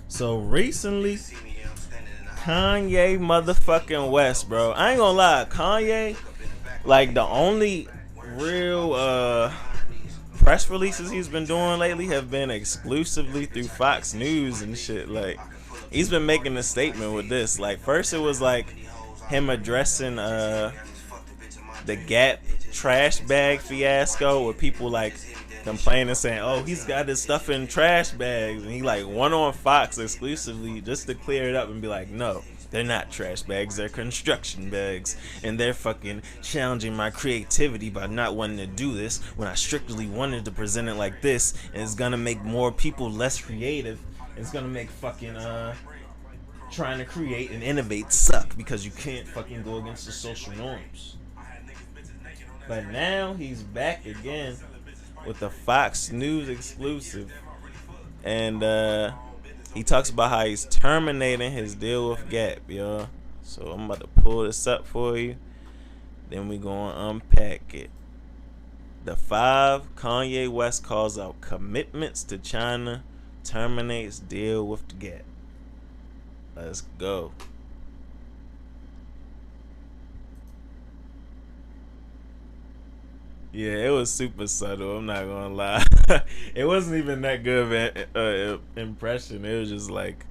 So recently, Kanye motherfucking West, bro. I ain't gonna lie, Kanye, like the only real press releases he's been doing lately have been exclusively through Fox News and shit. Like he's been making a statement with this. Like first it was like him addressing the Gap trash bag fiasco with people like complaining saying, oh, he's got his stuff in trash bags, and he like went on Fox exclusively just to clear it up and be like, no, they're not trash bags, they're construction bags, and they're fucking challenging my creativity by not wanting to do this when I strictly wanted to present it like this, and it's gonna make more people less creative. It's gonna make fucking trying to create and innovate suck because you can't fucking go against the social norms. But now he's back again with the Fox News exclusive, and he talks about how he's terminating his deal with Gap, yo. So I'm about to pull this up for you, then we gonna unpack it. The 5 Kanye West calls out commitments to China, terminates deal with the Gap. Let's go. Yeah, it was super subtle. I'm not gonna lie. It wasn't even that good of an impression. It was just like,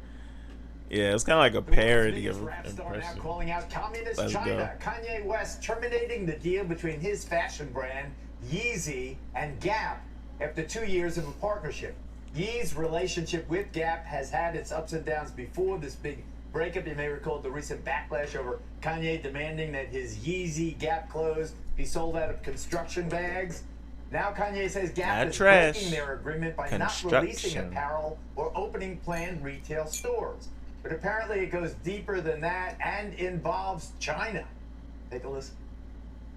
yeah, it was kind of like a parody of impression. Calling out communist Let's China. go. Kanye West terminating the deal between his fashion brand Yeezy and Gap after 2 years of a partnership. Yee's relationship with Gap has had its ups and downs before this big breakup. You may recall the recent backlash over Kanye demanding that his Yeezy Gap clothes be sold out of construction bags. Now Kanye says Gap is breaking their agreement by not releasing apparel or opening planned retail stores. But apparently it goes deeper than that and involves China. Take a listen.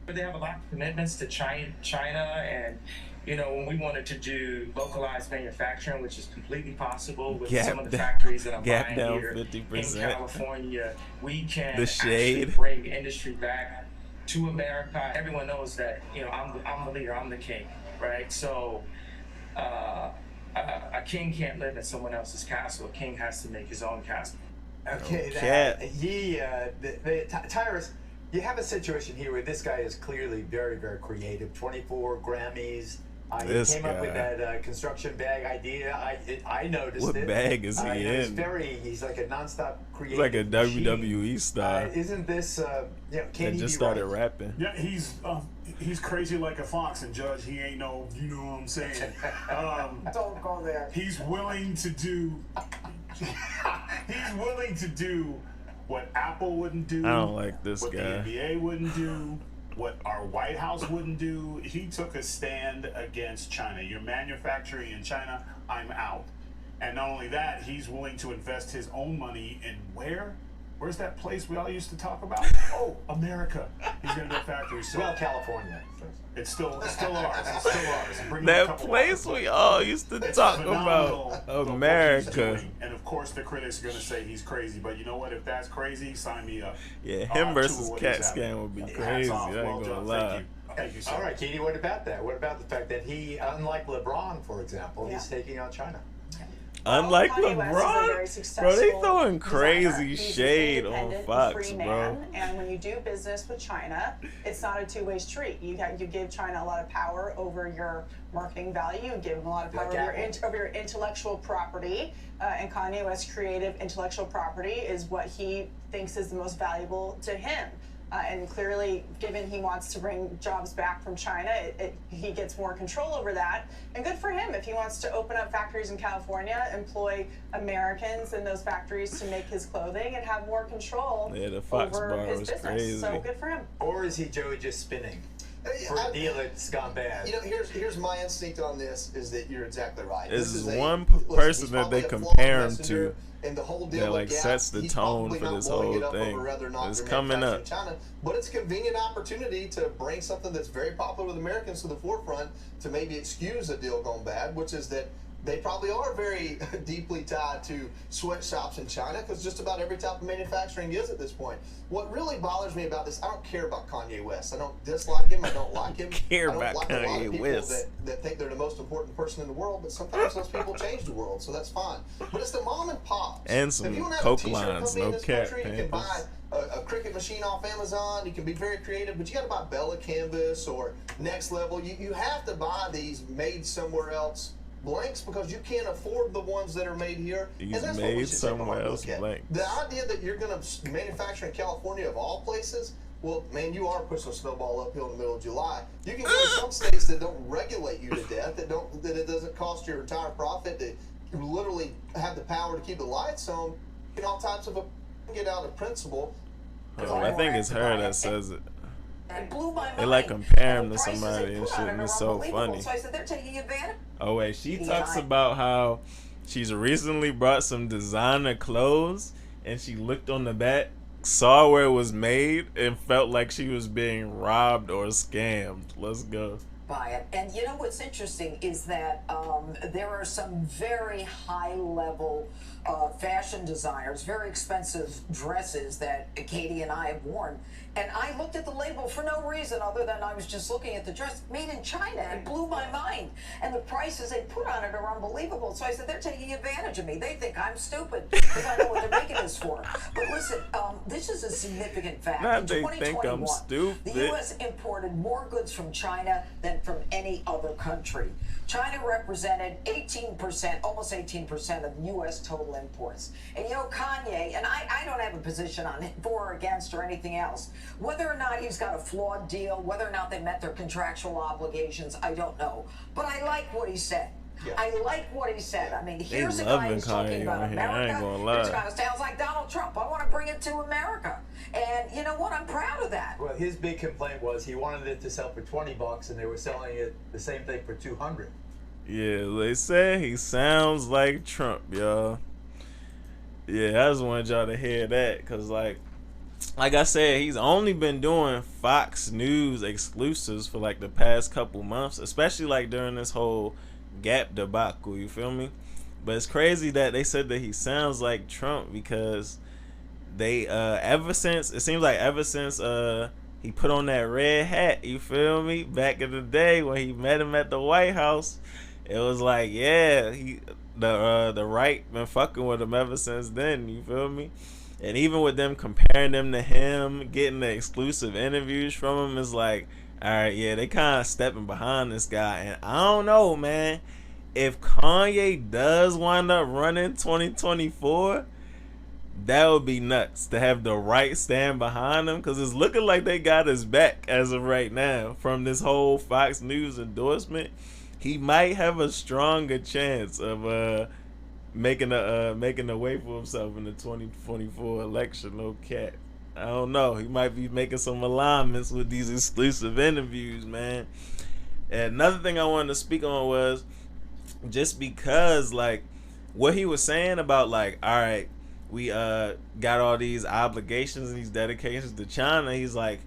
They have a lot of commitments to China, and you know, when we wanted to do localized manufacturing, which is completely possible with some of the factories that I'm buying here 50%. In California, we can actually bring industry back to America. Everyone knows that, you know, I'm the leader, I'm the king, right? So a king can't live in someone else's castle. A king has to make his own castle. Okay, Tyrus, you have a situation here where this guy is clearly very, very creative. 24 Grammys. He came up with that construction bag idea. I noticed it. What bag is he in? He's like a nonstop creative. He's like a WWE star. Isn't this, can he just started rapping. Yeah, he's crazy like a fox, and Judge, he ain't no, you know what I'm saying? Don't go there. He's willing to do, what Apple wouldn't do. I don't like this what guy. What the NBA wouldn't do. What our White House wouldn't do. He took a stand against China. You're manufacturing in China, I'm out. And not only that, he's willing to invest his own money in where? Where's that place we all used to talk about? Oh, America. He's going to build factories. So well, California. It's still ours. It's still ours. That place we all used to talk about. America. And of course, the critics are going to say he's crazy. But you know what? If that's crazy, sign me up. Yeah, him versus Cat Scan would be crazy. I ain't gonna lie. Thank you, sir. All right, Katie, what about that? What about the fact that he, unlike LeBron, for example, he's taking on China? Unlike LeBron, bro, they throwing crazy shade on Fox, bro. And when you do business with China, it's not a two-way street. You give China a lot of power over your marketing value. You give them a lot of power over your intellectual property. And Kanye West's creative intellectual property is what he thinks is the most valuable to him. And clearly, given he wants to bring jobs back from China, he gets more control over that. And good for him if he wants to open up factories in California, employ Americans in those factories to make his clothing, and have more control over his business. Crazy. So good for him. Or is he, Joey, just spinning for a deal that's gone bad? You know, here's my instinct on this, is that you're exactly right. This is one person that they compare him to. And the whole deal that like sets the tone for this whole thing. It's coming up. China, but it's a convenient opportunity to bring something that's very popular with Americans to the forefront to maybe excuse a deal gone bad, which is that they probably are very deeply tied to sweatshops in China, because just about every type of manufacturing is at this point. What really bothers me about this, I don't care about Kanye West. I don't dislike him. I don't like him. I don't like Kanye a lot of people West. that think they're the most important person in the world, but sometimes those people change the world, so that's fine. But it's the mom and pops And some if you want to have Coke a t-shirt lines, company no in this cap, country, you can buy a cricket machine off Amazon. You can be very creative, but you got to buy Bella Canvas or Next Level. You have to buy these made somewhere else blanks because you can't afford the ones that are made here. These and that's made what we should somewhere else take a hard look at. blanks. The idea that you're going to manufacture in California of all places, well, man, you are pushing a snowball uphill in the middle of July. You can go to some states that don't regulate you to death, that it doesn't cost your entire profit, that you literally have the power to keep the lights on, and all types of get out of principle. Oh, I think it's her that says it. It blew my mind. They like compare him And the to prices somebody they and put shit, on it and are it's so unbelievable. funny. So I said they're taking advantage. Oh wait, she Yeah, talks about how she's recently brought some designer clothes, and she looked on the back, saw where it was made, and felt like she was being robbed or scammed. Let's go. By it. And you know what's interesting is that there are some very high level fashion designers, very expensive dresses that Katie and I have worn. And I looked at the label for no reason other than I was just looking at the dress made in China. It blew my mind. And the prices they put on it are unbelievable. So I said, they're taking advantage of me. They think I'm stupid because I know what they're making this for. But listen, this is a significant fact. Not In they think I'm 2021, stupid. the U.S. imported more goods from China than from any other country. China represented 18%, almost 18% of U.S. total imports. And you know, Kanye, and I don't have a position on it for or against or anything else. Whether or not he's got a flawed deal, whether or not they met their contractual obligations, I don't know. But I like what he said. Yeah. I like what he said. I mean, here's a loving guy who's talking Kanye about on here. I ain't America. gonna lie. It kind of sounds like Donald Trump. I want to bring it to America. And you know what? I'm proud of that. Well, his big complaint was he wanted it to sell for $20, and they were selling it the same thing for $200. Yeah, they say he sounds like Trump, y'all. Yeah, I just wanted y'all to hear that, cause like I said, he's only been doing Fox News exclusives for like the past couple months, especially like during this whole Gap debacle. You feel me? But it's crazy that they said that he sounds like Trump because they ever since he put on that red hat, you feel me, back in the day when he met him at the White House, it was like, yeah, the right been fucking with him ever since then, you feel me? And even with them comparing them to him, getting the exclusive interviews from him, is like, all right, yeah, they kind of stepping behind this guy. And I don't know, man, if Kanye does wind up running 2024, that would be nuts to have the right stand behind him, because it's looking like they got his back as of right now from this whole Fox News endorsement. He might have a stronger chance of making a way for himself in the 2024 election. No cap. I don't know. He might be making some alignments with these exclusive interviews, man. And another thing I wanted to speak on was just because, like, what he was saying about, like, all right, we got all these obligations and these dedications to China. He's like,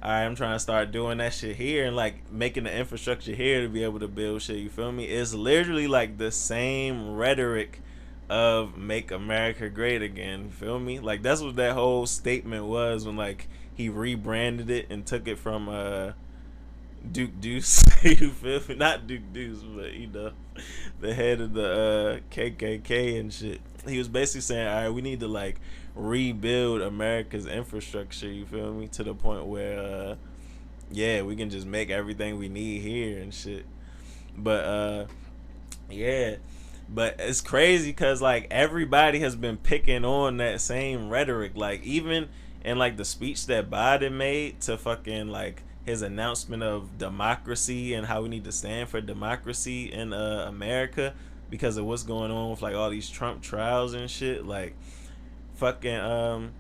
all right, I'm trying to start doing that shit here and like making the infrastructure here to be able to build shit. You feel me? It's literally like the same rhetoric of "Make America Great Again." You feel me? Like that's what that whole statement was when like he rebranded it and took it from Duke Deuce. You feel me? Not Duke Deuce, but you know, the head of the KKK and shit. He was basically saying, all right, we need to like rebuild America's infrastructure, you feel me, to the point where yeah, we can just make everything we need here and shit. But yeah, but it's crazy because like everybody has been picking on that same rhetoric, like even in like the speech that Biden made to fucking like his announcement of democracy and how we need to stand for democracy in America because of what's going on with like all these Trump trials and shit. Like fucking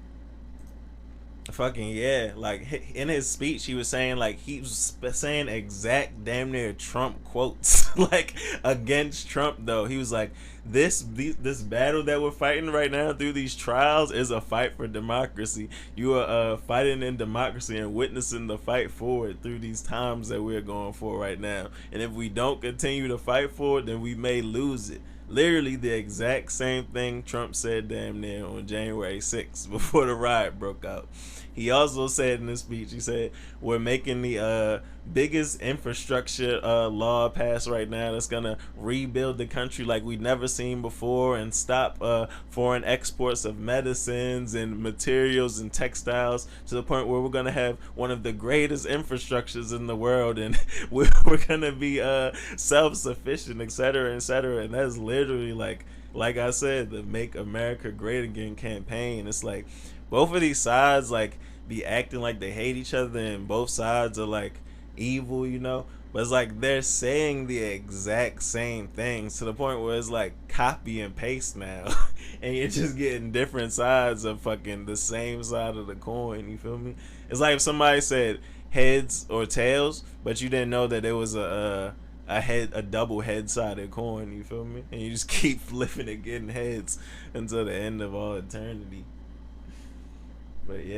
yeah, like in his speech he was saying like he was saying exact damn near Trump quotes like against Trump though. He was like, this battle that we're fighting right now through these trials is a fight for democracy. You are fighting in democracy and witnessing the fight forward through these times that we're going for right now, and if we don't continue to fight for it, then we may lose it. literally the exact same thing Trump said damn near on January 6th before the riot broke out. He also said in his speech, he said, we're making the biggest infrastructure law passed right now that's going to rebuild the country like we've never seen before and stop foreign exports of medicines and materials and textiles to the point where we're going to have one of the greatest infrastructures in the world, and we're going to be self-sufficient, etc., etc. And that's literally like I said, the Make America Great Again campaign. It's like both of these sides like be acting like they hate each other, and both sides are like evil, you know, but it's like they're saying the exact same things to the point where it's like copy and paste now. And you're just getting different sides of fucking the same side of the coin, you feel me? It's like if somebody said heads or tails, but you didn't know that it was a double head-sided coin, you feel me? And you just keep flipping it, getting heads until the end of all eternity. But yeah.